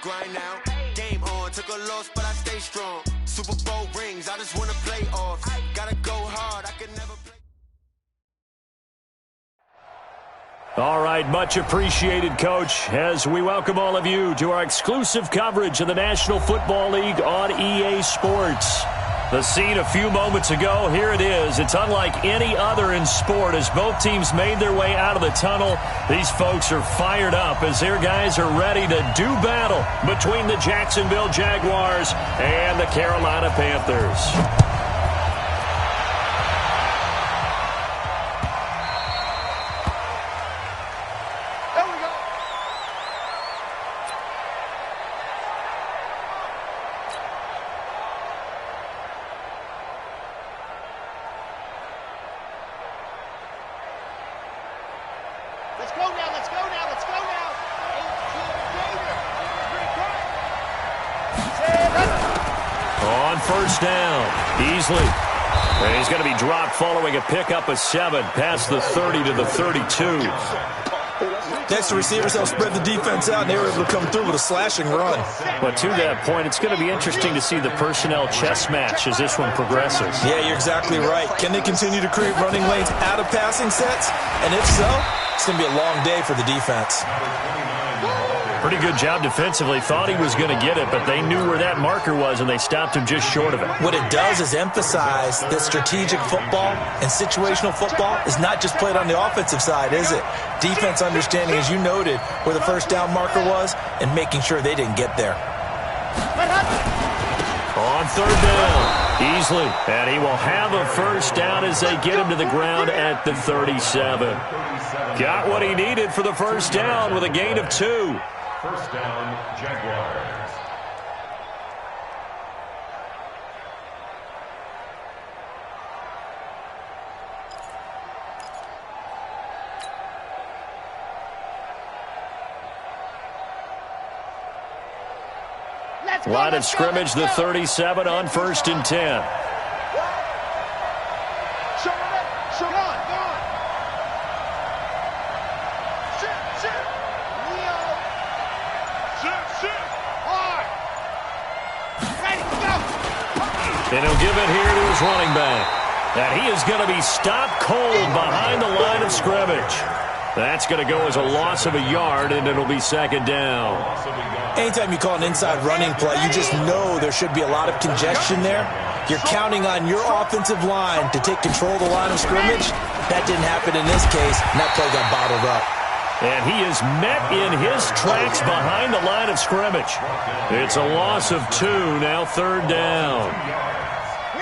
Grind now, game on, took a loss, but I stay strong. Super Bowl rings, I just wanna play off. Gotta go hard, I can never play. All right, much appreciated, Coach, as we welcome all of you to our exclusive coverage of the National Football League on EA Sports. The scene a few moments ago, here it is. It's unlike any other in sport as both teams made their way out of the tunnel. These folks are fired up as their guys are ready to do battle between the Jacksonville Jaguars and the Carolina Panthers. First down, easily. And he's going to be dropped following a pickup of 7 past the 30 to the 32. Next, the receivers help spread the defense out, and they were able to come through with a slashing run. But to that point, it's going to be interesting to see the personnel chess match as this one progresses. Yeah, you're exactly right. Can they continue to create running lanes out of passing sets? And if so, it's going to be a long day for the defense. Pretty good job defensively. Thought he was going to get it, but they knew where that marker was, and they stopped him just short of it. What it does is emphasize that strategic football and situational football is not just played on the offensive side, is it? Defense understanding, as you noted, where the first down marker was and making sure they didn't get there. On third down, easily. And he will have a first down as they get him to the ground at the 37. Got what he needed for the first down with a gain of 2. First down, Jaguars. Line of scrimmage, the 37 on 1st and 10. And he'll give it here to his running back. And he is going to be stopped cold behind the line of scrimmage. That's going to go as a loss of a yard, and it'll be second down. Anytime you call an inside running play, you just know there should be a lot of congestion there. You're counting on your offensive line to take control of the line of scrimmage. That didn't happen in this case, and that play got bottled up. And he is met in his tracks behind the line of scrimmage. It's a loss of 2, now third down.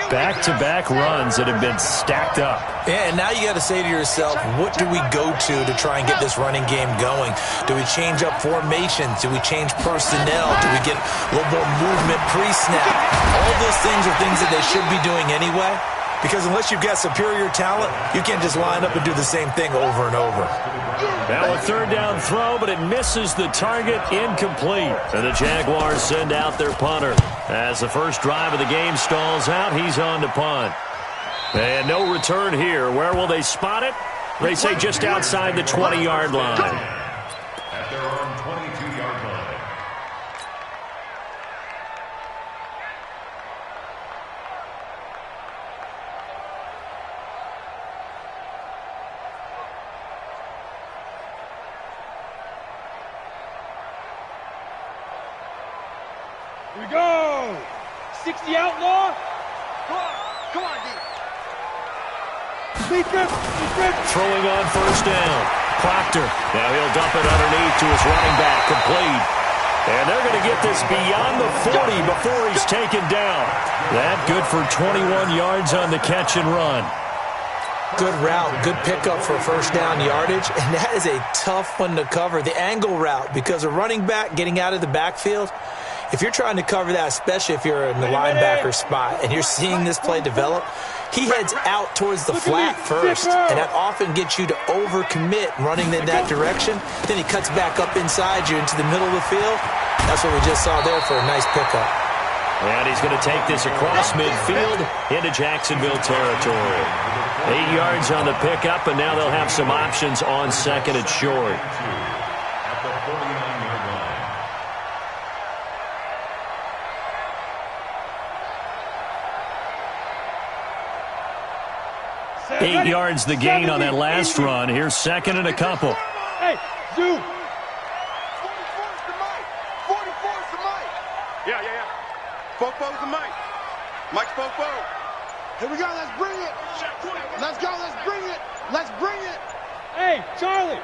Back-to-back runs that have been stacked up. Yeah, and now you got to say to yourself, what do we go to try and get this running game going? Do we change up formations? Do we change personnel? Do we get a little more movement pre-snap? All those things are things that they should be doing anyway, because unless you've got superior talent, you can't just line up and do the same thing over and over. Now a third down throw, but it misses the target, incomplete. And the Jaguars send out their punter. As the first drive of the game stalls out, he's on to punt. And no return here. Where will they spot it? They say just outside the 20-yard line. At their own 22-yard line. Here we go. 60 outlaw. Come on, D. Throwing on first down. Proctor. Now he'll dump it underneath to his running back. Complete. And they're going to get this beyond the 40 before he's taken down. That good for 21 yards on the catch and run. Good route, good pickup for first down yardage, and that is a tough one to cover, the angle route, because a running back getting out of the backfield, if you're trying to cover that, especially if you're in the linebacker spot and you're seeing this play develop, he heads out towards the flat first, and that often gets you to overcommit running in that direction. Then he cuts back up inside you into the middle of the field. That's what we just saw there for a nice pickup. And he's going to take this across midfield into Jacksonville territory. 8 yards on the pickup, and now they'll have some options on second and short. At the 49-yard line. 8 yards the gain on that last run. Here's second and a couple. Hey, Zoo. 44's the mic. 44's the mic. Yeah. Fofo's the mic. Mike's Fofo. Here we go. Let's bring it. Let's go. Let's bring it. Let's bring it. Hey, Charlie.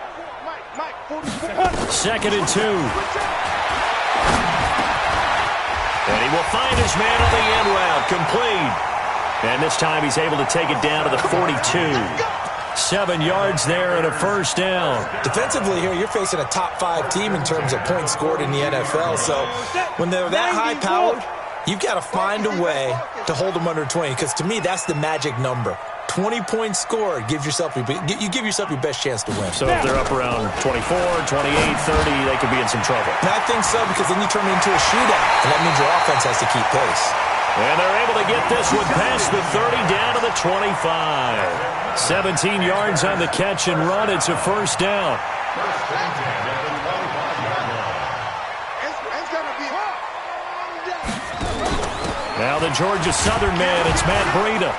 Mike, 44. Second and 2. And he will find his man on the end route. Complete. And this time he's able to take it down to the 42. 7 yards there and a first down. Defensively here, you're facing a top 5 team in terms of points scored in the NFL. So when they're that high-powered, you've got to find a way to hold them under 20. Because to me, that's the magic number. 20 points scored, you give yourself your best chance to win. So if they're up around 24, 28, 30, they could be in some trouble. And I think so, because then you turn it into a shootout, and that means your offense has to keep pace. And they're able to get this one past the 30 down to the 25. 17 yards on the catch and run. It's a first down. Now the Georgia Southern man, it's Matt Breida.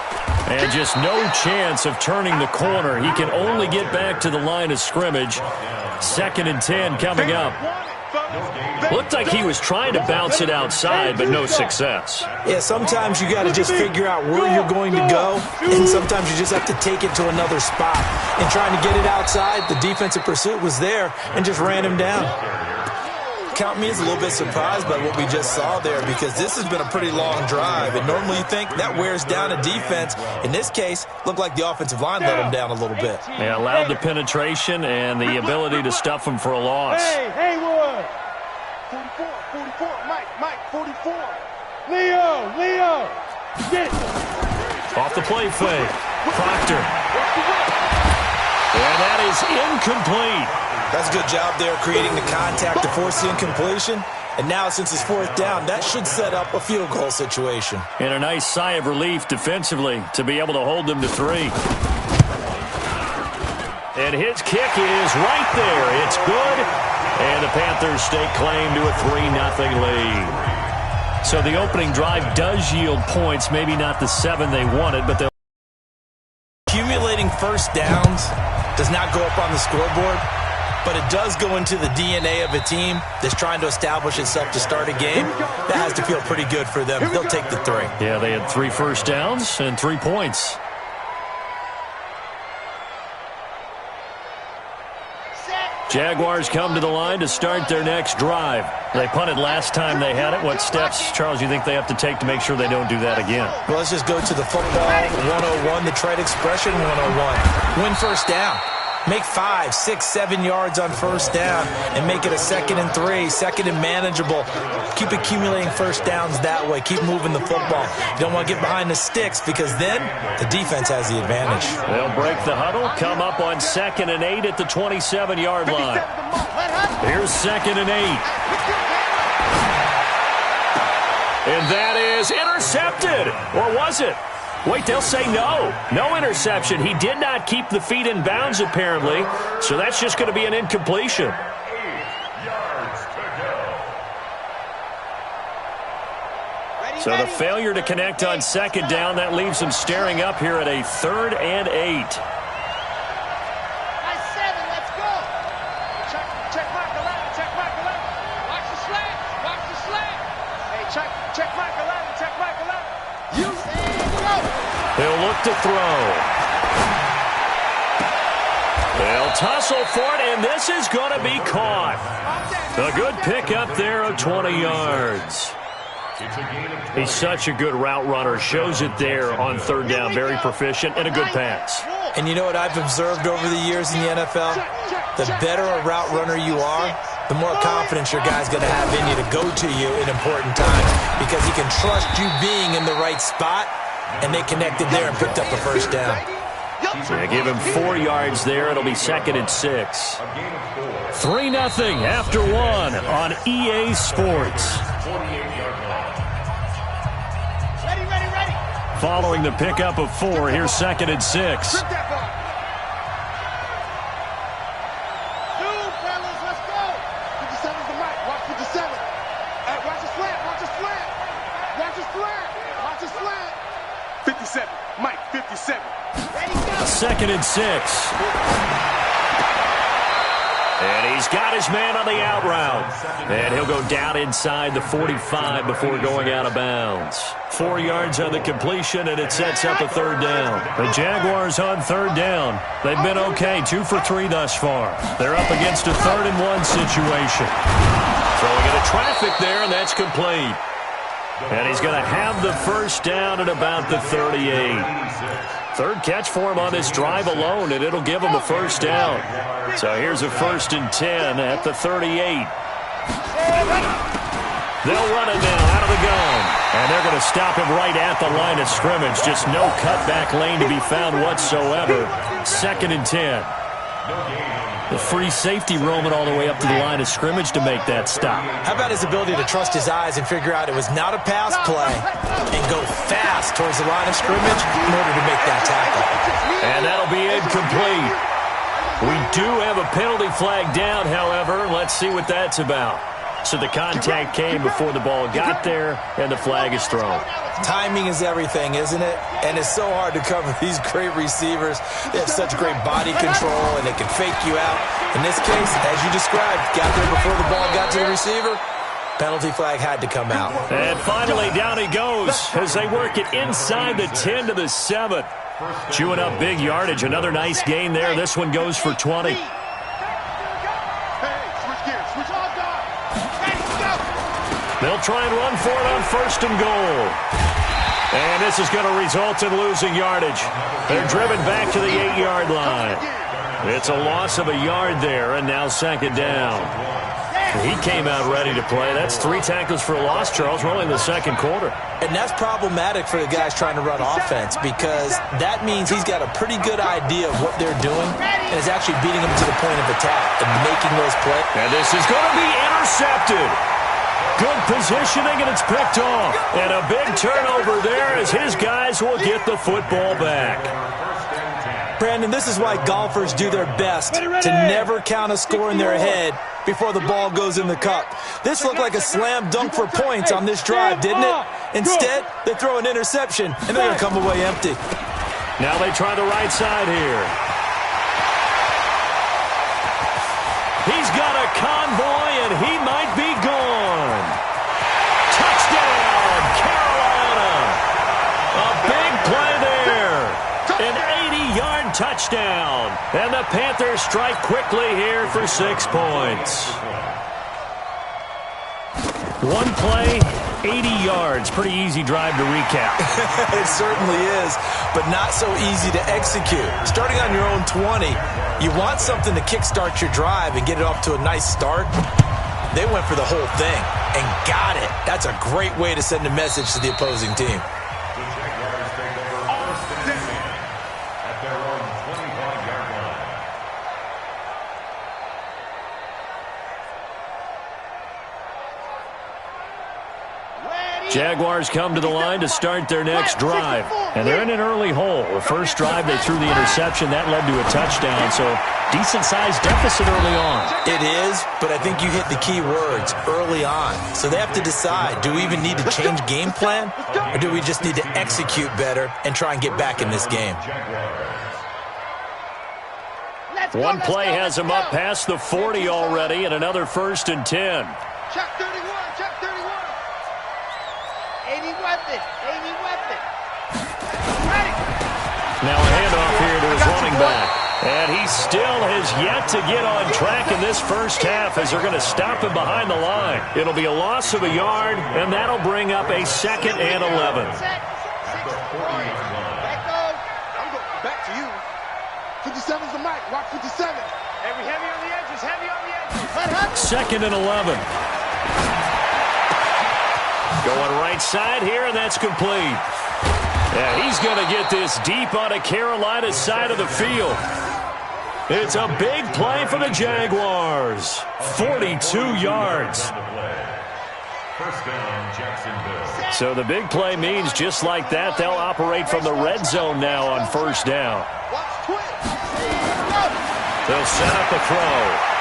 And just no chance of turning the corner. He can only get back to the line of scrimmage. 2nd and 10 coming up. Looked like he was trying to bounce it outside, but no success. Yeah, sometimes you got to just figure out where you're going to go, and sometimes you just have to take it to another spot. And trying to get it outside, the defensive pursuit was there and just ran him down. Count me as a little bit surprised by what we just saw there, because this has been a pretty long drive, and normally you think that wears down a defense. In this case, looked like the offensive line let him down a little bit. Yeah, allowed the penetration and the ability to stuff him for a loss. Hey, Haywood. 44, Mike, 44. Leo. Get it. Off the play fake. Proctor. And that is incomplete. That's a good job there, creating the contact to force the incompletion. And now, since it's 4th down, that should set up a field goal situation. And a nice sigh of relief defensively to be able to hold them to 3. And his kick is right there. It's good. And the Panthers stake claim to a 3-0 lead. So the opening drive does yield points, maybe not the 7 they wanted, but they'll... Accumulating first downs does not go up on the scoreboard, but it does go into the DNA of a team that's trying to establish itself to start a game. That has to feel pretty good for them. They'll take the 3. Yeah, they had 3 first downs and 3 points. Jaguars come to the line to start their next drive. They punted last time they had it. What steps, Charles, you think they have to take to make sure they don't do that again? Well, let's just go to the football 101, the trade expression 101. Win first down. Make 5, 6, 7 yards on first down and make it a 2nd and 3, 2nd and manageable. Keep accumulating first downs that way. Keep moving the football. You don't want to get behind the sticks, because then the defense has the advantage. They'll break the huddle, come up on 2nd and 8 at the 27-yard line. Here's 2nd and 8. And that is intercepted. Or was it? Wait, they'll say no. No interception. He did not keep the feet in bounds, apparently. So that's just going to be an incompletion. 8 yards to go. So the failure to connect on 2nd down, that leaves them staring up here at a 3rd and 8. Nice 7, let's go. Check Mike 11, check Mike 11. Watch the slant. Hey, check Mike 11, check Mike 11. He'll look to throw. They'll tussle for it, and this is going to be caught. A good pickup there of 20 yards. He's such a good route runner. Shows it there on 3rd down. Very proficient and a good pass. And you know what I've observed over the years in the NFL? The better a route runner you are, the more confidence your guy's going to have in you to go to you in important times, because he can trust you being in the right spot, and they connected there and picked up a first down. Yeah, give him 4 yards there. It'll be 2nd and 6. 3-0 after 1 on EA Sports. Following the pickup of 4, here's 2nd and 6. 2nd and 6. And he's got his man on the out route. And he'll go down inside the 45 before going out of bounds. 4 yards on the completion, and it sets up a 3rd down. The Jaguars on 3rd down. They've been okay, 2 for 3 thus far. They're up against a 3rd and 1 situation. Throwing into traffic there, and that's complete. And he's going to have the 1st down at about the 38. 3rd catch for him on this drive alone, and it'll give him a 1st down. So here's a 1st and 10 at the 38. They'll run it now out of the gun. And they're going to stop him right at the line of scrimmage. Just no cutback lane to be found whatsoever. 2nd and 10. The free safety roaming all the way up to the line of scrimmage to make that stop. How about his ability to trust his eyes and figure out it was not a pass play and go fast towards the line of scrimmage in order to make that tackle. And that'll be incomplete. We do have a penalty flag down, however. Let's see what that's about. So the contact came before the ball got there, and the flag is thrown. Timing is everything, isn't it? And it's so hard to cover these great receivers. They have such great body control, and they can fake you out. In this case, as you described, got there before the ball got to the receiver. Penalty flag had to come out. And finally, down he goes as they work it inside the 10 to the 7. Chewing up big yardage. Another nice gain there. This one goes for 20. They'll try and run for it on 1st and goal. And this is going to result in losing yardage. They're driven back to the 8-yard line. It's a loss of a yard there, and now 2nd down. He came out ready to play. That's 3 tackles for a loss, Charles. We're only in the 2nd quarter. And that's problematic for the guys trying to run offense because that means he's got a pretty good idea of what they're doing and is actually beating them to the point of attack and making those plays. And this is going to be intercepted. Good positioning, and it's picked off. And a big turnover there as his guys will get the football back. Brandon, this is why golfers do their best to never count a score in their head before the ball goes in the cup. This looked like a slam dunk for points on this drive, didn't it? Instead, they throw an interception, and they're going to come away empty. Now they try the right side here. He's got a convoy, and he might be gone. Touchdown, Carolina. A big play there. An 80-yard touchdown. And the Panthers strike quickly here for 6 points. One play, 80 yards. Pretty easy drive to recap. It certainly is, but not so easy to execute. Starting on your own 20, you want something to kickstart your drive and get it off to a nice start. They went for the whole thing and got it. That's a great way to send a message to the opposing team. Jaguars come to the line to start their next drive. And they're in an early hole. The first drive, they threw the interception. That led to a touchdown. So decent-sized deficit early on. It is, but I think you hit the key words, early on. So they have to decide, do we even need to change game plan? Or do we just need to execute better and try and get back in this game? One play has him up past the 40 already, and another 1st and 10. Check 31, check 31. 80 weapon, 80 weapon. Ready. Now a handoff here to his running back. And he still has yet to get on track in this first half as they're going to stop him behind the line. It'll be a loss of a yard, and that'll bring up a 2nd and 11. Back to you. 57's the mic. Rock 57. Heavy on the edges. Heavy on the edges. 2nd and 11. Going right side here, and that's complete. Yeah, he's going to get this deep on a Carolina side of the field. It's a big play for the Jaguars. 42 yards. So the big play means just like that, they'll operate from the red zone now on 1st down. They'll set up a throw.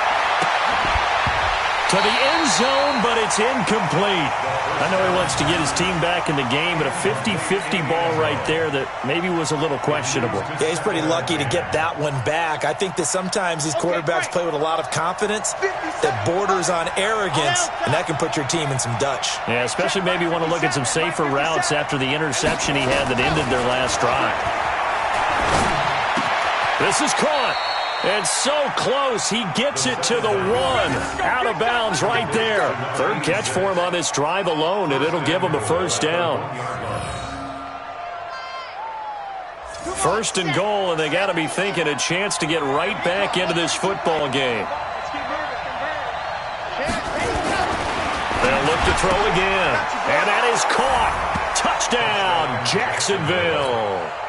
To the end zone, but it's incomplete. I know he wants to get his team back in the game, but a 50-50 ball right there that maybe was a little questionable. Yeah, he's pretty lucky to get that one back. I think that sometimes these quarterbacks play with a lot of confidence that borders on arrogance, and that can put your team in some Dutch. Yeah, especially maybe want to look at some safer routes after the interception he had that ended their last drive. This is caught. And so close, he gets it to the 1. Out of bounds right there. Third catch for him on this drive alone, and it'll give him a first down. First and goal, and they got to be thinking a chance to get right back into this football game. They'll look to throw again, and that is caught. Touchdown, Jacksonville.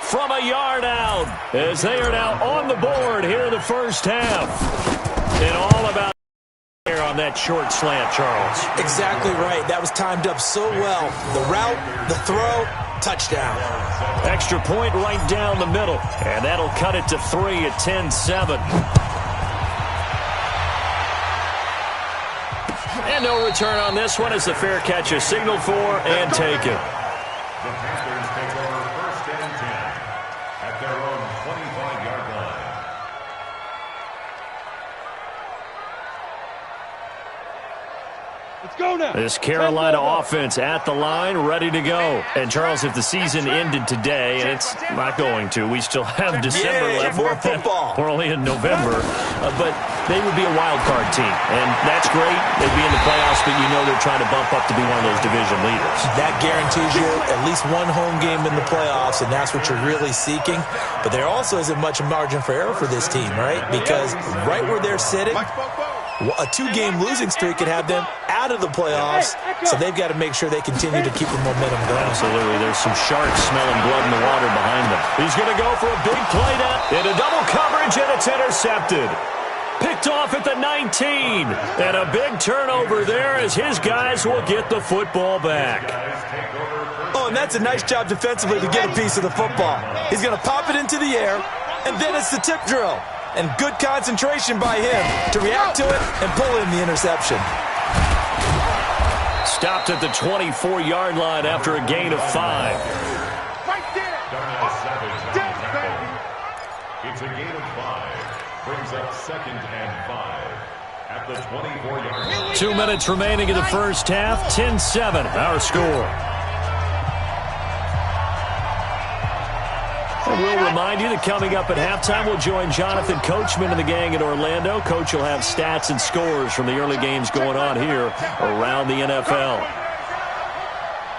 From a yard out, as they are now on the board here in the first half. And all about here on that short slant, Charles. Exactly right. That was timed up so well. The route, the throw, touchdown. Extra point right down the middle. And that'll cut it to 3 at 10-7. And no return on this one as the fair catch is signaled for and taken. The Panthers take over first and 10 at their own 25-yard line. Let's go now. This Carolina offense at the line, ready to go. And, Charles, if the season ended today, and it's not going to, we still have December left. More football. We're only in November. But they would be a wild card team. And that's great. They'd be in the playoffs, but you know they're trying to bump up to be one of those division leaders. That guarantees you at least one home game in the playoffs, and that's what you're really seeking. But there also isn't much margin for error for this team, right? Because right where they're sitting, a 2-game losing streak could have them out of the playoffs, so they've got to make sure they continue to keep the momentum going. Absolutely. There's some sharks smelling blood in the water behind them. He's going to go for a big play now. Into double coverage, and it's intercepted. Picked off at the 19. And a big turnover there as his guys will get the football back. Oh, and that's a nice job defensively to get a piece of the football. He's going to pop it into the air, and then it's the tip drill. And good concentration by him to react to it and pull in the interception. Stopped at the 24-yard line after a gain of 5. Right there. It's a gain of 5. Brings up 2nd and 5 at the 24-yard line. 2 minutes remaining in the first half. 10-7, our score. And we'll remind you that coming up at halftime, we'll join Jonathan Coachman and the gang in Orlando. Coach will have stats and scores from the early games going on here around the NFL.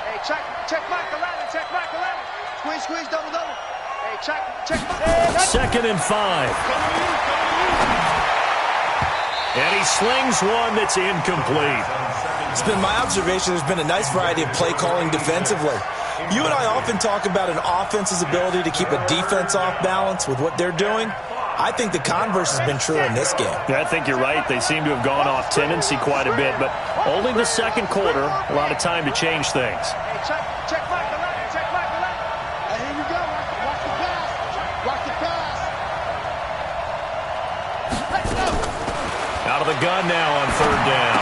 Hey, check Mike 11, check Mike 11. Squeeze, double. Hey, check Mike. 2nd and 5. And he slings one that's incomplete. It's been my observation there's been a nice variety of play calling defensively. You and I often talk about an offense's ability to keep a defense off balance with what they're doing. I think the converse has been true in this game. Yeah, I think you're right. They seem to have gone off tendency quite a bit, but only the second quarter, a lot of time to change things. Hey, check Mike 11, check Mike 11. Hey, here we go. Watch the pass. Watch the pass. Let's go. Out of the gun now on 3rd down.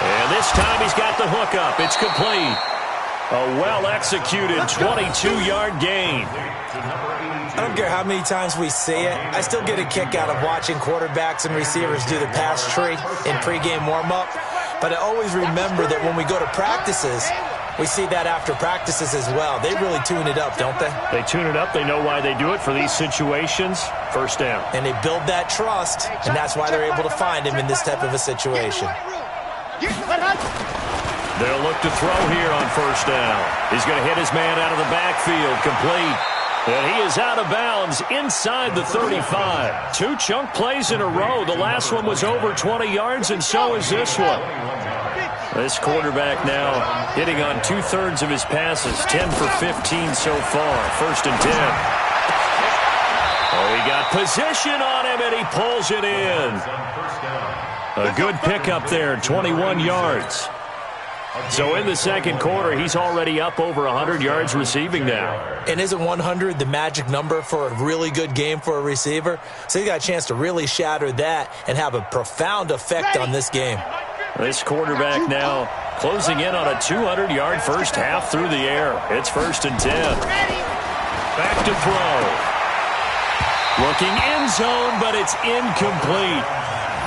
And this time he's got the hook up. It's complete. A well-executed 22-yard gain. I don't care how many times we see it. I still get a kick out of watching quarterbacks and receivers do the pass tree in pregame warm-up. But I always remember that when we go to practices, we see that after practices as well. They really tune it up, don't they? They tune it up. They know why they do it for these situations. First down. And they build that trust, and that's why they're able to find him in this type of a situation. They'll look to throw here on 1st down. He's going to hit his man out of the backfield, complete. And he is out of bounds inside the 35. 2 chunk plays in a row. The last one was over 20 yards, and so is this one. This quarterback now hitting on 2/3 of his passes, 10 for 15 so far. 1st and 10. Oh, he got position on him, and he pulls it in. A good pickup there, 21 yards. So in the second quarter, he's already up over 100 yards receiving now. And isn't 100 the magic number for a really good game for a receiver? So he got a chance to really shatter that and have a profound effect on this game. This quarterback now closing in on a 200-yard first half through the air. It's 1st and 10. Back to throw. Looking end zone, but it's incomplete.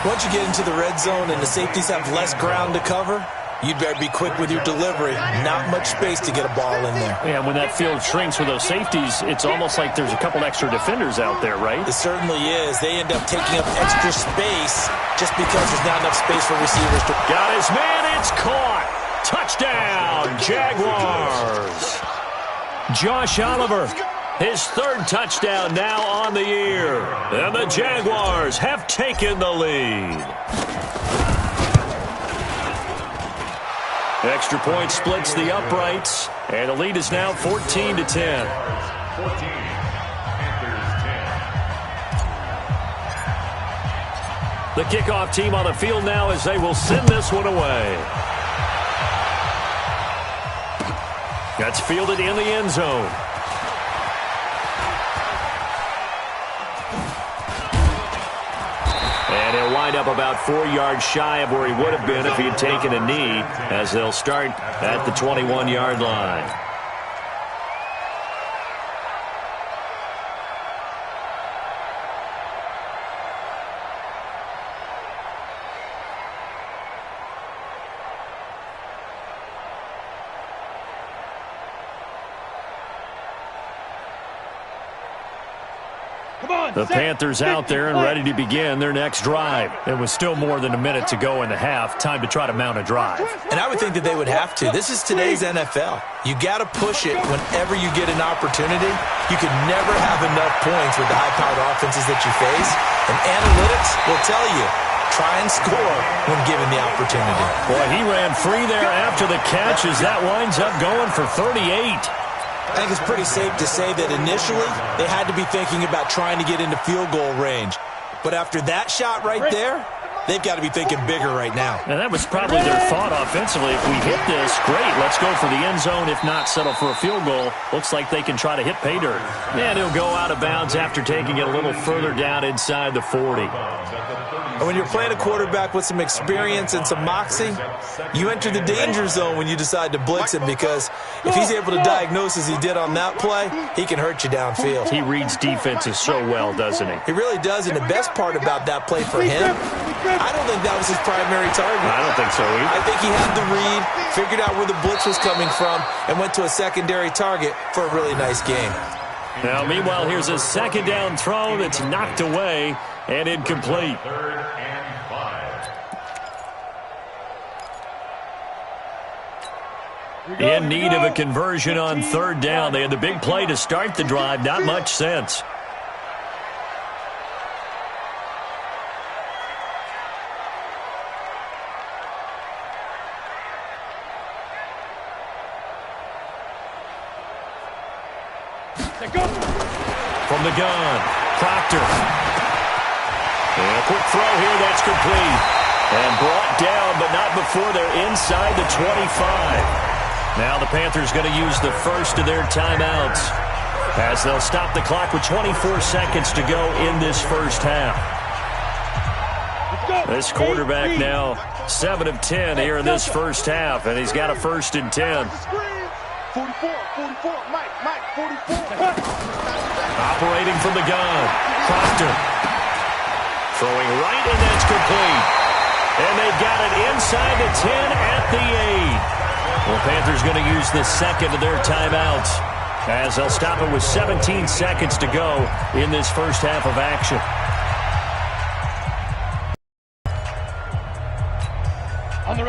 Once you get into the red zone and the safeties have less ground to cover, you'd better be quick with your delivery. Not much space to get a ball in there. Yeah, when that field shrinks with those safeties, it's almost like there's a couple extra defenders out there, right? It certainly is. They end up taking up extra space just because there's not enough space for receivers to... Got his man, it's caught. Touchdown, Jaguars. Josh Oliver, his 3rd touchdown now on the year. And the Jaguars have taken the lead. Extra point splits the uprights, and the lead is now 14-10. 14, Panthers 10. The kickoff team on the field now as they will send this one away. That's fielded in the end zone. And he'll wind up about 4 yards shy of where he would have been if he had taken a knee, as they'll start at the 21-yard line. The Panthers out there and ready to begin their next drive. It was still more than a minute to go in the half. Time to try to mount a drive. And I would think that they would have to. This is today's NFL. You got to push it whenever you get an opportunity. You can never have enough points with the high-powered offenses that you face. And analytics will tell you, try and score when given the opportunity. Boy, he ran free there after the catch as that winds up going for 38. I think it's pretty safe to say that initially they had to be thinking about trying to get into field goal range. But after that shot right there, they've got to be thinking bigger right now. And that was probably their thought offensively. If we hit this, great, let's go for the end zone. If not, settle for a field goal. Looks like they can try to hit pay dirt. And he'll go out of bounds after taking it a little further down inside the 40. And when you're playing a quarterback with some experience and some moxie, you enter the danger zone when you decide to blitz him, because if he's able to diagnose as he did on that play, he can hurt you downfield. He reads defenses so well, doesn't he? He really does, and the best part about that play for him, I don't think that was his primary target. I don't think so either. I think he had the read, figured out where the blitz was coming from, and went to a secondary target for a really nice game. Now, meanwhile, here's a 2nd down throw that's knocked away and incomplete. 3rd and 5. In need of a conversion on 3rd down. They had the big play to start the drive. Not much sense. From the gun, Proctor. And a quick throw here that's complete. And brought down, but not before they're inside the 25. Now the Panthers going to use the first of their timeouts, as they'll stop the clock with 24 seconds to go in this first half. This quarterback now 7 of 10 here in this first half, and he's got a 1st and 10. 44, Mike, 44. Operating from the gun, Proctor. Throwing right, and that's complete. And they've got it inside the 10 at the 8. Well, Panthers going to use the second of their timeouts, as they'll stop it with 17 seconds to go in this first half of action.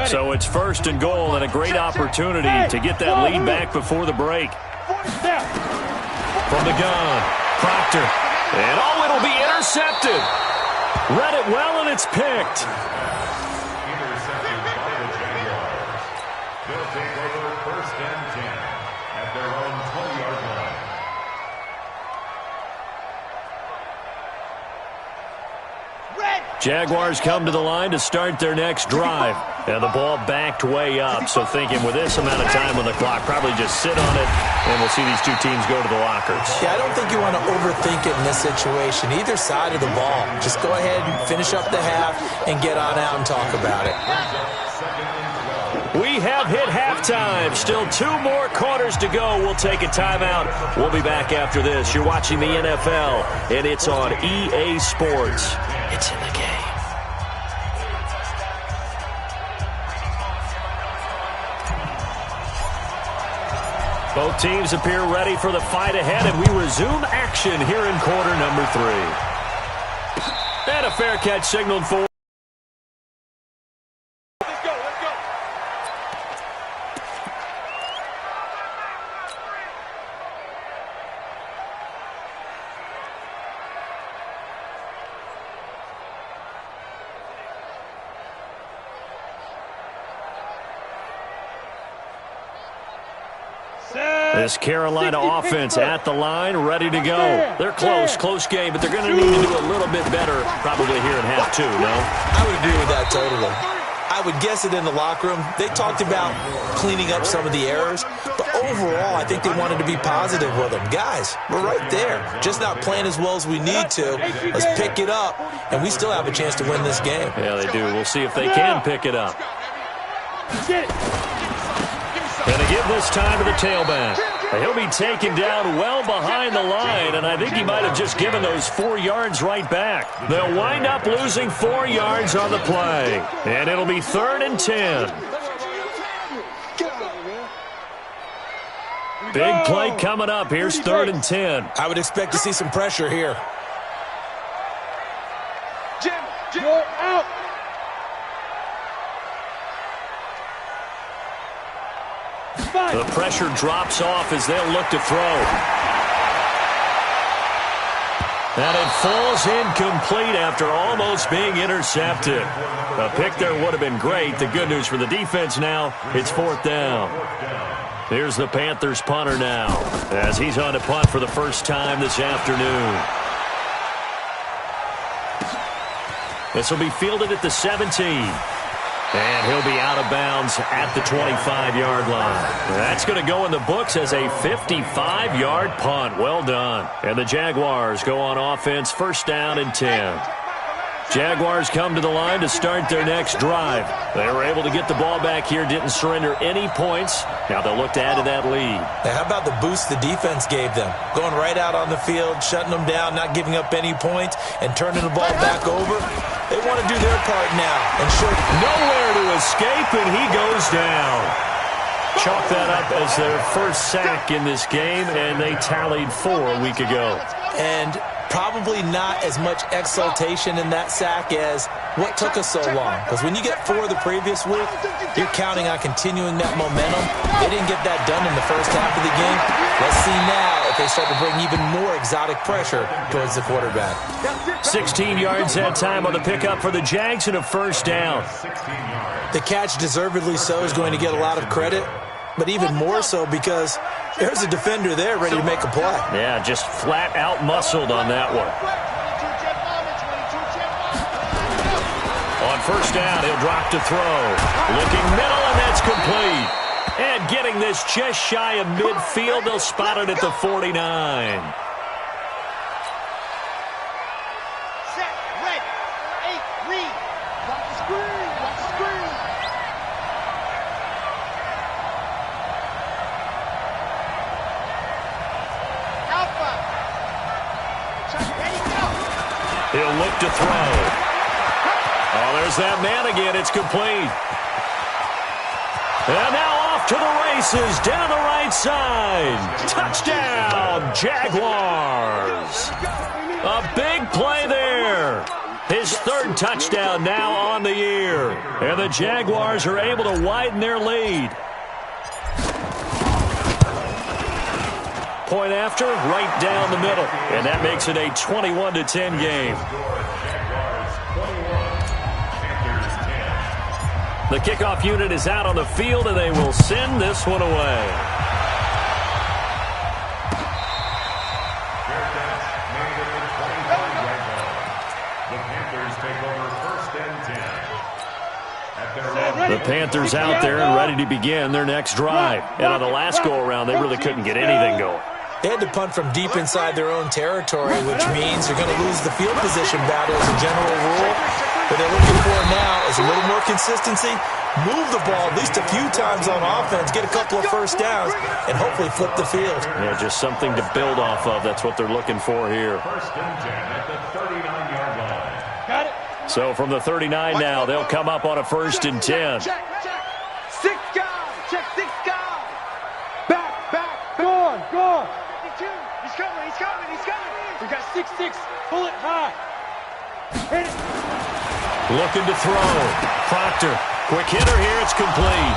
So it's 1st and goal, and a great opportunity to get that lead back before the break. From the gun, Proctor. And it'll be intercepted. Read it well, and it's picked. Intercepted by the Jaguars. They'll take over 1st and 10 at their own 20-yard line. Jaguars come to the line to start their next drive. And the ball backed way up, so thinking with this amount of time on the clock, probably just sit on it, and we'll see these two teams go to the lockers. Yeah, I don't think you want to overthink it in this situation, either side of the ball. Just go ahead and finish up the half and get on out and talk about it. We have hit halftime. Still 2 more quarters to go. We'll take a timeout. We'll be back after this. You're watching the NFL, and it's on EA Sports. It's in the game. Both teams appear ready for the fight ahead, and we resume action here in quarter number 3. And a fair catch signaled for. Let's go, let's go. This Carolina offense at the line, ready to go. They're close game, but they're going to need to do a little bit better probably here in half 2, no? I would agree with that totally. I would guess it in the locker room. They talked about cleaning up some of the errors, but overall, I think they wanted to be positive with them. Guys, we're right there. Just not playing as well as we need to. Let's pick it up, and we still have a chance to win this game. Yeah, they do. We'll see if they can pick it up. And to give this time to the tailback. He'll be taken down well behind the line, and I think he might have just given those 4 yards right back. They'll wind up losing 4 yards on the play, and it'll be 3rd and 10. Big play coming up. Here's 3rd and 10. I would expect to see some pressure here. You're out. The pressure drops off as they'll look to throw. And it falls incomplete after almost being intercepted. A pick there would have been great. The good news for the defense now, it's 4th down. Here's the Panthers punter now, as he's on to punt for the first time this afternoon. This will be fielded at the 17. And he'll be out of bounds at the 25-yard line. That's going to go in the books as a 55-yard punt. Well done. And the Jaguars go on offense, 1st down and 10. Jaguars come to the line to start their next drive. They were able to get the ball back here, didn't surrender any points. Now they'll look to add to that lead. Now, how about the boost the defense gave them? Going right out on the field, shutting them down, not giving up any points, and turning the ball back over. They want to do their part now. And sure, nowhere to escape, and he goes down. Chalk that up as their first sack in this game, and they tallied 4 a week ago. And probably not as much exultation in that sack as what took us so long. Because when you get 4 the previous week, you're counting on continuing that momentum. They didn't get that done in the first half of the game. Let's see now if they start to bring even more exotic pressure towards the quarterback. 16 yards that time on the pickup for the Jags and a 1st down. The catch, deservedly so, is going to get a lot of credit, but even more so because there's a defender there ready to make a play. Yeah, just flat out muscled on that one. On 1st down, he'll drop to throw. Looking middle, and that's complete. And getting this just shy of midfield, they'll spot it at the 49. He'll look to throw. Oh, there's that man again. It's complete. And now off to the races down the right side. Touchdown, Jaguars. A big play there. His 3rd touchdown now on the year. And the Jaguars are able to widen their lead. Point after, right down the middle. And that makes it a 21-10 game. The kickoff unit is out on the field, and they will send this one away. The Panthers out there and ready to begin their next drive. And on the last go-around, they really couldn't get anything going. They had to punt from deep inside their own territory, which means you're going to lose the field position battle as a general rule. What they're looking for now is a little more consistency, move the ball at least a few times on offense, get a couple of first downs, and hopefully flip the field. Yeah, just something to build off of. That's what they're looking for here. First and 10 at the 39-yard line. Got it. So from the 39 now, they'll come up on a 1st and 10. Check. 6 guys. Check 6 guys. Back. Go on. He's coming. We got 6-6. Pull it high. Hit it. Looking to throw. Proctor. Quick hitter here. It's complete.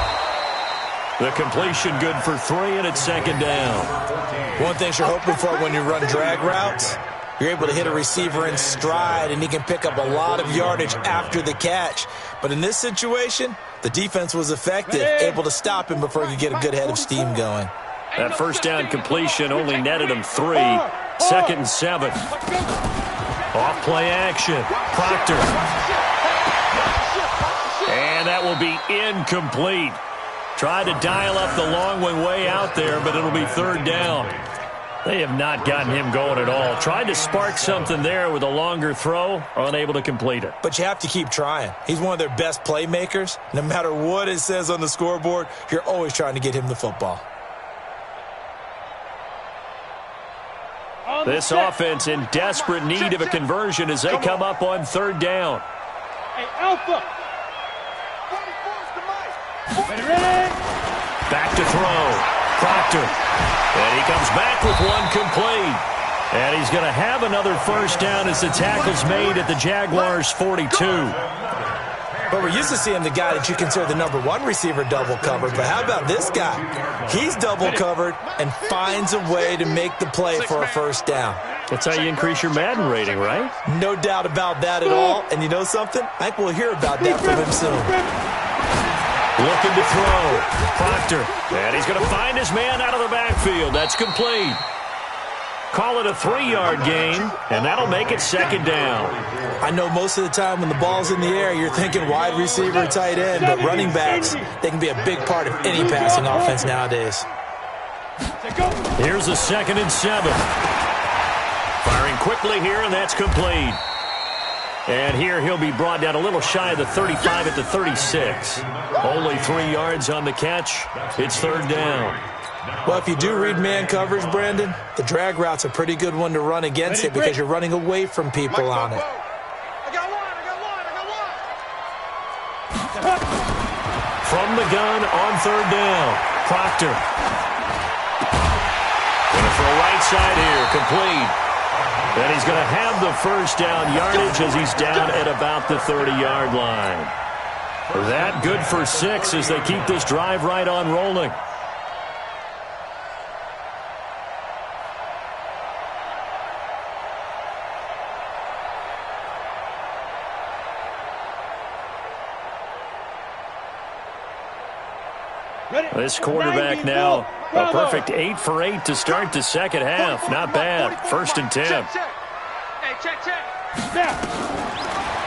The completion good for 3, and it's 2nd down. One thing you're hoping for when you run drag routes, you're able to hit a receiver in stride, and he can pick up a lot of yardage after the catch. But in this situation, the defense was effective, able to stop him before he could get a good head of steam going. That 1st down completion only netted him 3. 2nd and 7. Off play action. Proctor. And that will be incomplete. Tried to dial up the long one way out there, but it'll be 3rd down. They have not gotten him going at all. Tried to spark something there with a longer throw, unable to complete it. But you have to keep trying. He's one of their best playmakers. No matter what it says on the scoreboard, you're always trying to get him the football. This offense in desperate need of a conversion as they come up on 3rd down. Hey, Alpha. Ready. Back to throw. Proctor. And he comes back with one complete. And he's going to have another 1st down as the tackle's made at the Jaguars' 42. But we're used to seeing the guy that you consider the number 1 receiver double covered. But how about this guy? He's double covered and finds a way to make the play for a 1st down. That's how you increase your Madden rating, right? No doubt about that at all. And you know something? I think we'll hear about that from him soon. Looking to throw. Proctor. And he's going to find his man out of the backfield. That's complete. Call it a 3-yard gain, and that'll make it 2nd down. I know most of the time when the ball's in the air, you're thinking wide receiver, tight end, but running backs, they can be a big part of any passing offense nowadays. Here's a 2nd and 7. Firing quickly here, and that's complete. And here he'll be brought down a little shy of the 35 at the 36. Only 3 yards on the catch. It's 3rd down. Well, if you do read man coverage, Brandon, the drag route's a pretty good one to run against it because you're running away from people on it. I got one. From the gun on 3rd down. Proctor. Going to throw right side here. Complete. And he's going to have the 1st down yardage as he's down at about the 30-yard line. That good for 6 as they keep this drive right on rolling. This quarterback now, a perfect 8 for 8 to start the 2nd half. Not bad. 1st and 10. Check.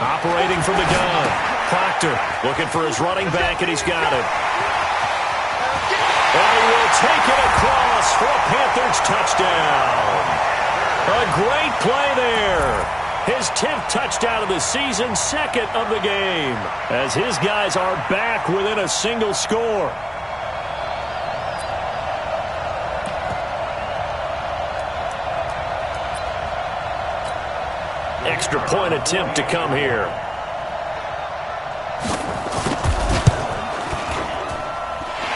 Operating from the gun. Proctor looking for his running back, and he's got it. And he will take it across for a Panthers touchdown. A great play there. His 10th touchdown of the season, 2nd of the game, as his guys are back within a single score. Extra point attempt to come here.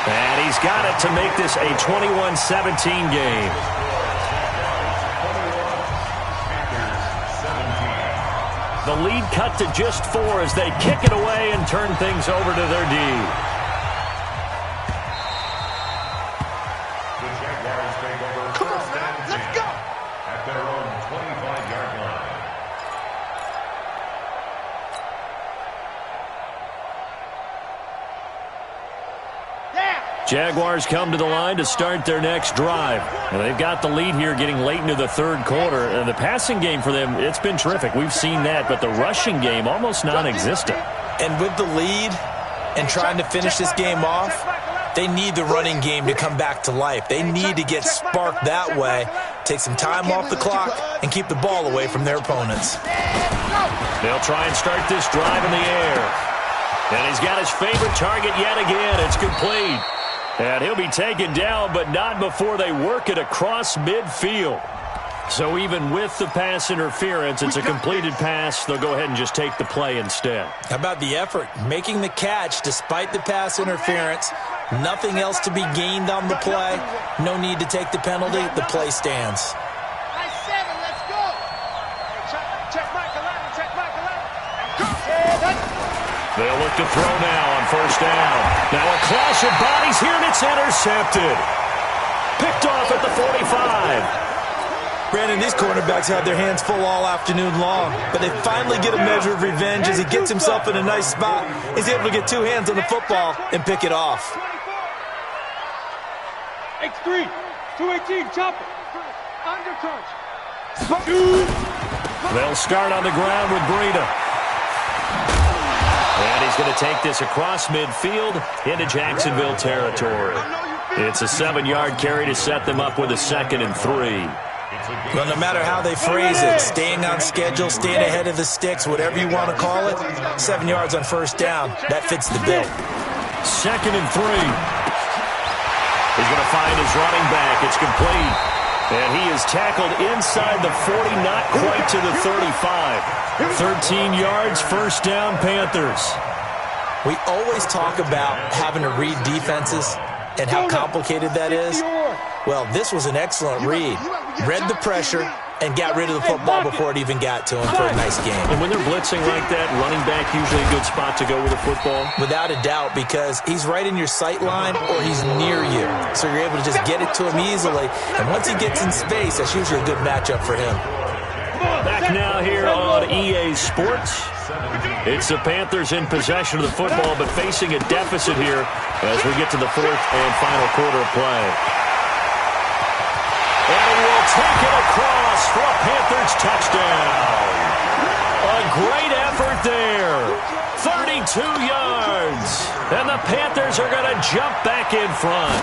And he's got it to make this a 21-17 game. The lead cut to just 4 as they kick it away and turn things over to their D. The Jaguars take over 1st and 10. Let's go! At their own 25-yard line. Jaguars come to the line to start their next drive. And they've got the lead here getting late into the 3rd quarter. And the passing game for them, it's been terrific. We've seen that. But the rushing game, almost non-existent. And with the lead and trying to finish this game off, they need the running game to come back to life. They need to get sparked that way, take some time off the clock, and keep the ball away from their opponents. They'll try and start this drive in the air. And he's got his favorite target yet again. It's complete. And he'll be taken down, but not before they work it across midfield. So even with the pass interference, it's a completed pass. They'll go ahead and just take the play instead. How about the effort? Making the catch despite the pass interference. Nothing else to be gained on the play. No need to take the penalty. The play stands. Let's go. Check Mike 11. Check Mike 11. They'll look to throw now on first down. Now a clash of bodies here, and it's intercepted. Picked off at the 45. Brandon, these cornerbacks had their hands full all afternoon long, but they finally get a measure of revenge as he gets himself in a nice spot. He's able to get two hands on the football and pick it off. X3, 218, chopper, undercrunch. They'll start on the ground with Breida. And he's going to take this across midfield into Jacksonville territory. It's a 7-yard carry to set them up with a 2nd and 3. Well, no matter how they phrase it, staying on schedule, staying ahead of the sticks, whatever you want to call it, 7 yards on first down, that fits the bill. 2nd and 3. He's going to find his running back. It's complete. And he is tackled inside the 40, not quite to the 35. 13 yards, first down, Panthers. We always talk about having to read defenses and how complicated that is. Well, this was an excellent read. Read the pressure and got rid of the football before it even got to him for a nice game. And when they're blitzing like that, running back usually a good spot to go with the football? Without a doubt, because he's right in your sight line or he's near you. So you're able to just get it to him easily. And once he gets in space, that's usually a good matchup for him. Back now here on EA Sports. It's the Panthers in possession of the football, but facing a deficit here as we get to the 4th and final quarter of play. And he will take it across for a Panthers touchdown. A great effort there. 32 yards. And the Panthers are going to jump back in front.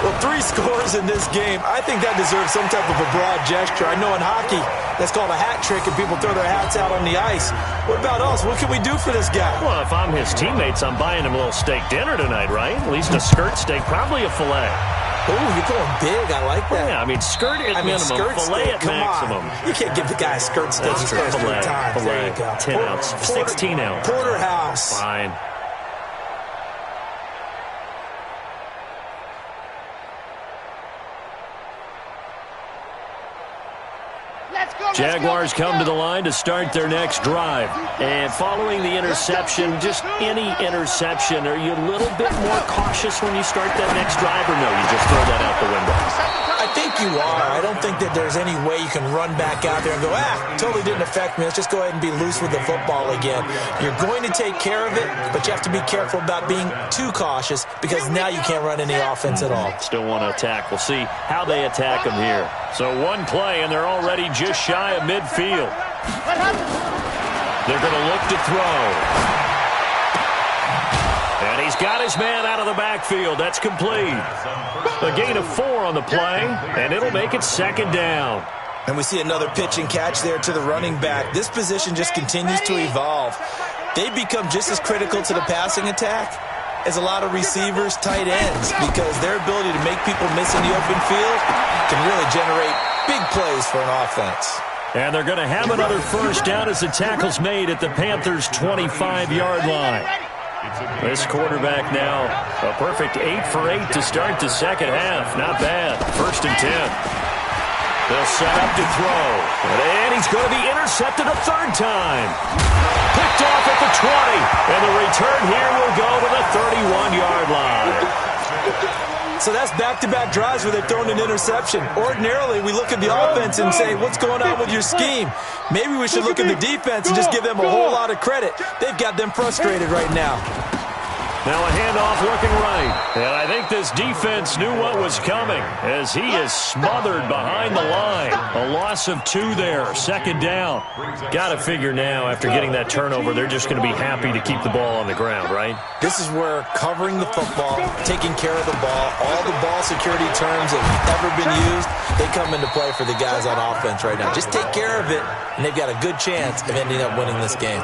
Well, 3 scores in this game. I think that deserves some type of a broad gesture. I know in hockey, that's called a hat trick, and people throw their hats out on the ice. What about us? What can we do for this guy? Well, if I'm his teammates, I'm buying him a little steak dinner tonight, right? At least a skirt steak, probably a filet. Ooh, you're going big. I like that. Yeah, I mean, skirt at minimum, skirt filet steak. at maximum. You can't give the guy a skirt steak. He's first 3 times. Filet, There you go. 10 ounce, 16 ounce. Porterhouse. Fine. Jaguars come to the line to start their next drive. And following the interception, just any interception, are you a little bit more cautious when you start that next drive, or no, you just throw that out the window? I think you are. I don't think that there's any way you can run back out there and go, totally didn't affect me. Let's just go ahead and be loose with the football again. You're going to take care of it, but you have to be careful about being too cautious because now you can't run any offense at all. Still want to attack. We'll see how they attack them here. So one play, and they're already just shy of midfield. They're going to look to throw. And he's got his man out of the backfield. That's complete. A gain of 4 on the play, and it'll make it 2nd down. And we see another pitch and catch there to the running back. This position just continues to evolve. They become just as critical to the passing attack as a lot of receivers, tight ends, because their ability to make people miss in the open field can really generate big plays for an offense. And they're going to have another first down as the tackle's made at the Panthers' 25-yard line. This quarterback now, a perfect 8 for 8 to start the second half. Not bad. 1st and 10. They'll set up to throw. And he's going to be intercepted a 3rd time. Picked off at the 20. And the return here will go to the 31-yard line. So that's back-to-back drives where they've thrown an interception. Ordinarily, we look at the offense and say, what's going on with your scheme? Maybe we should look at the defense and just give them a whole lot of credit. They've got them frustrated right now. Now a handoff looking right. And I think this defense knew what was coming as he is smothered behind the line. A loss of 2 there, 2nd down. Got to figure now, after getting that turnover, they're just going to be happy to keep the ball on the ground, right? This is where covering the football, taking care of the ball, all the ball security terms that have ever been used, they come into play for the guys on offense right now. Just take care of it, and they've got a good chance of ending up winning this game.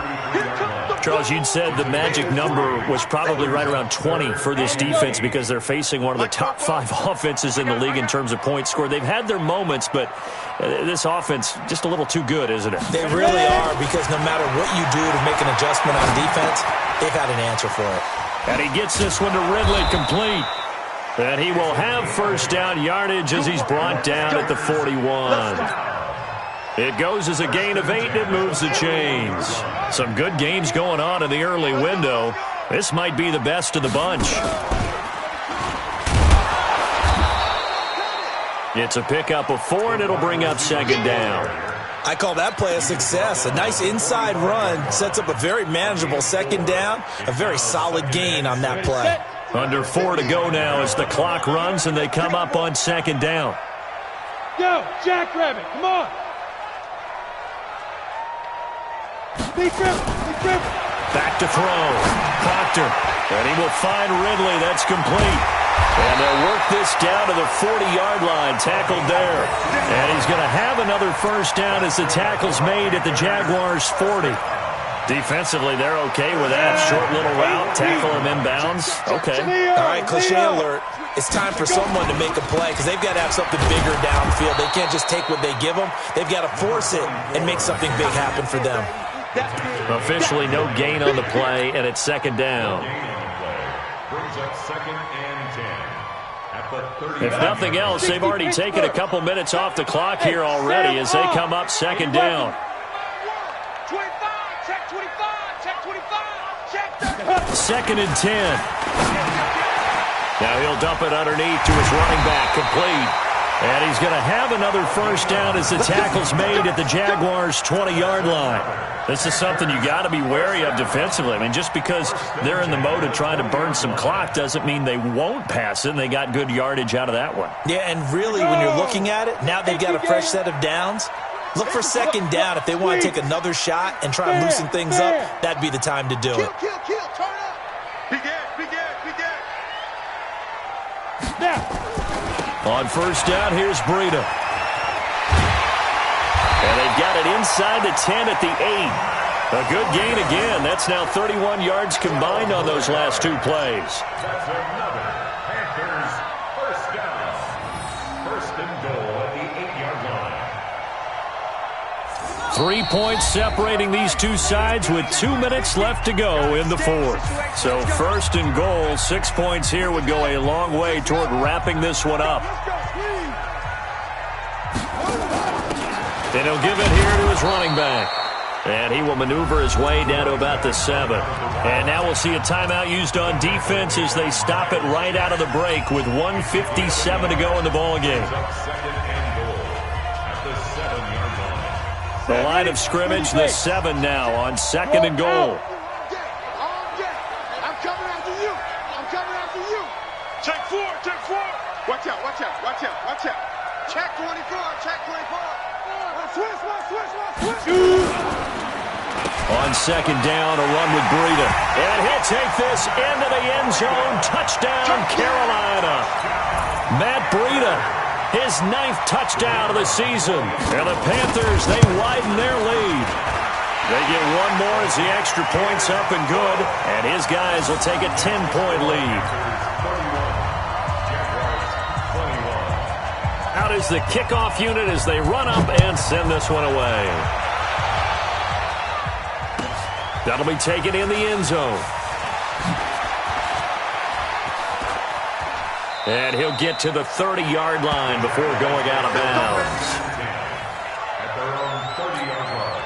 Charles, you'd said the magic number was probably right around 20 for this defense because they're facing one of the top 5 offenses in the league in terms of points scored. They've had their moments, but this offense just a little too good, isn't it? They really are, because no matter what you do to make an adjustment on defense, they've had an answer for it. And he gets this one to Ridley, complete. And he will have first down yardage as he's brought down at the 41. It goes as a gain of 8, and it moves the chains. Some good games going on in the early window. This might be the best of the bunch. It's a pickup of 4, and it'll bring up 2nd down. I call that play a success. A nice inside run sets up a very manageable 2nd down, a very solid gain on that play. Under 4 to go now as the clock runs, and they come up on 2nd down. Go, Jackrabbit, come on. Back to throw. Proctor. And he will find Ridley. That's complete. And they'll work this down to the 40-yard line. Tackled there. And he's going to have another first down as the tackle's made at the Jaguars' 40. Defensively, they're okay with that. Short little route. Tackle him inbounds. Okay. All right, cliche alert. It's time for someone to make a play because they've got to have something bigger downfield. They can't just take what they give them. They've got to force it and make something big happen for them. Officially no gain on the play, and it's 2nd down. Brings up 2nd and 10 at the 30. If nothing else, they've already taken a couple minutes off the clock here already as they come up 2nd down. 25, check 25, check 25, check 2nd and 10. Now he'll dump it underneath to his running back, complete. And he's going to have another first down as the tackle's made at the Jaguars' 20-yard line. This is something you got to be wary of defensively. I mean, just because they're in the mode of trying to burn some clock doesn't mean they won't pass it, and they got good yardage out of that one. Yeah, and really, when you're looking at it, now they've got a fresh set of downs. Look for 2nd down. If they want to take another shot and try and loosen things up, that'd be the time to do it. Kill, turn up. Big gas. Now. On first down, here's Breida. And they've got it inside the 10 at the 8. A good gain again. That's now 31 yards combined on those last 2 plays. That's another Panthers first down. First and goal at the 8-yard line. 3 points separating these two sides with 2 minutes left to go in the 4th. So first and goal, 6 points here would go a long way toward wrapping this one up. And he'll give it here to his running back. And he will maneuver his way down to about the 7. And now we'll see a timeout used on defense as they stop it right out of the break with 1:57 to go in the ballgame. The line of scrimmage, the 7 now on 2nd and goal. I'm coming after you. Check 4. Watch out. Check 24. Switch. On 2nd down, a run with Breida. And he'll take this into the end zone. Touchdown, Carolina. Matt Breida, his 9th touchdown of the season. And the Panthers, they widen their lead. They get one more as the extra point's up and good. And his guys will take a 10-point lead. Out is the kickoff unit as they run up and send this one away. That'll be taken in the end zone. And he'll get to the 30-yard line before going out of bounds. At their own 30-yard line.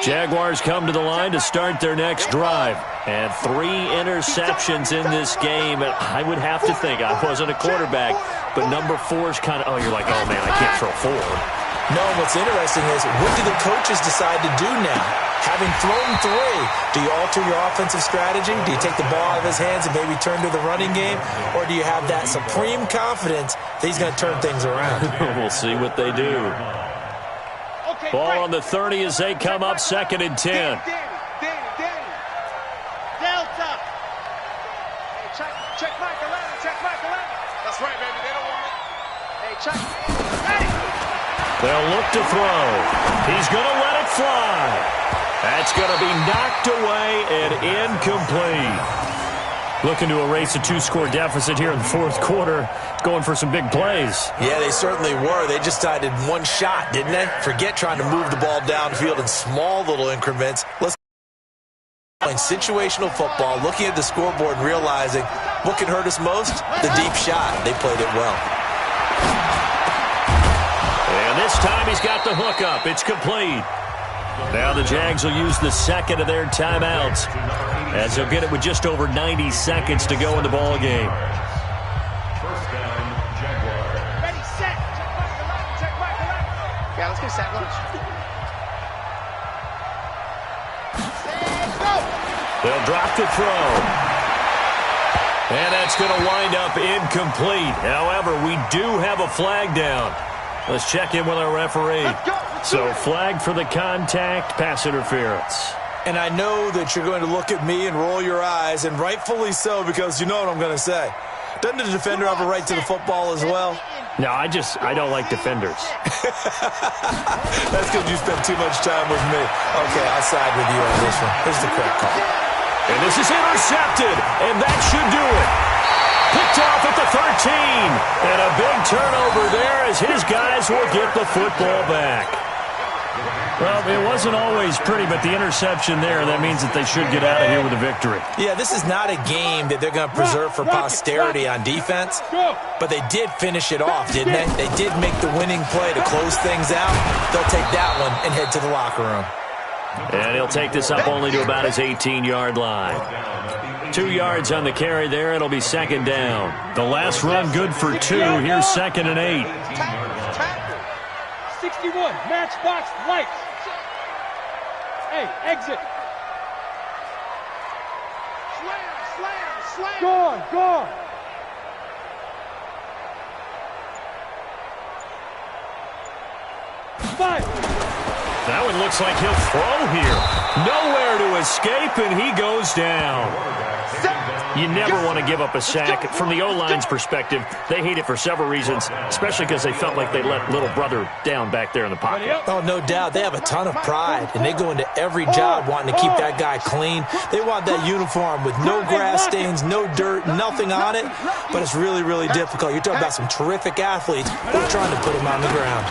Jaguars come to the line to start their next drive. And 3 interceptions in this game. I would have to think, I wasn't a quarterback, but number 4 is kind of, oh, you're like, oh, man, I can't throw 4. No, what's interesting is, what do the coaches decide to do now? Having thrown 3, do you alter your offensive strategy? Do you take the ball out of his hands and maybe turn to the running game? Or do you have that supreme confidence that he's going to turn things around? We'll see what they do. Ball on the 30 as they come up 2nd and 10. Delta. Hey, check Michael Leonard. Check Michael Leonard. That's right, baby. They don't want it. Hey, check. Ready. They'll look to throw. He's going to let it fly. That's going to be knocked away and incomplete. Looking to erase a 2-score deficit here in the 4th quarter. Going for some big plays. Yeah, they certainly were. They just decided one shot, didn't they? Forget trying to move the ball downfield in small little increments. Let's play situational football, looking at the scoreboard and realizing what can hurt us most? The deep shot. They played it well. And this time he's got the hook up. It's complete. Now the Jags will use the 2nd of their timeouts, as they'll get it with just over 90 seconds to go in the ball game. First down, Jaguars. Ready, set. Check Michael Leonard. Yeah, let's get set. Lunch. Go. They'll drop the throw. And that's going to wind up incomplete. However, we do have a flag down. Let's check in with our referee. So, flag for the contact, pass interference. And I know that you're going to look at me and roll your eyes, and rightfully so, because you know what I'm going to say. Doesn't the defender have a right to the football as well? No, I don't like defenders. That's because you spent too much time with me. Okay, I'll side with you on this one. Here's the correct call. And this is intercepted, and that should do it. Picked off at the 13. And a big turnover there as his guys will get the football back. Well, it wasn't always pretty, but the interception there, that means that they should get out of here with a victory. Yeah, this is not a game that they're going to preserve for posterity on defense, but they did finish it off, didn't they? They did make the winning play to close things out. They'll take that one and head to the locker room. And he'll take this up only to about his 18-yard line. 2 yards on the carry there. It'll be 2nd down. The last run good for 2. Here's 2nd and 8. 61, matchbox lights. Hey, exit. Slam. Gone. Five. That one looks like he'll throw here. Nowhere to escape, and he goes down. You never want to give up a sack. From the O-line's perspective, they hate it for several reasons, especially because they felt like they let little brother down back there in the pocket. Oh, no doubt. They have a ton of pride, and they go into every job wanting to keep that guy clean. They want that uniform with no grass stains, no dirt, nothing on it, but it's really, really difficult. You're talking about some terrific athletes who are trying to put him on the ground.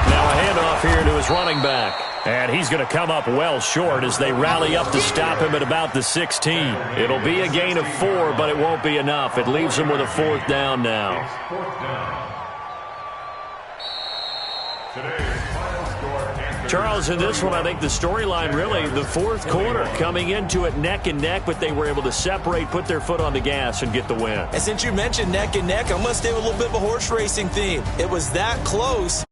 Now a handoff here to his running back. And he's going to come up well short as they rally up to stop him at about the 16. It'll be a gain of 4, but it won't be enough. It leaves him with a 4th down now. Charles, in this one, I think the storyline really, the 4th quarter, coming into it neck and neck, but they were able to separate, put their foot on the gas, and get the win. And since you mentioned neck and neck, I'm going to stay with a little bit of a horse racing theme. It was that close.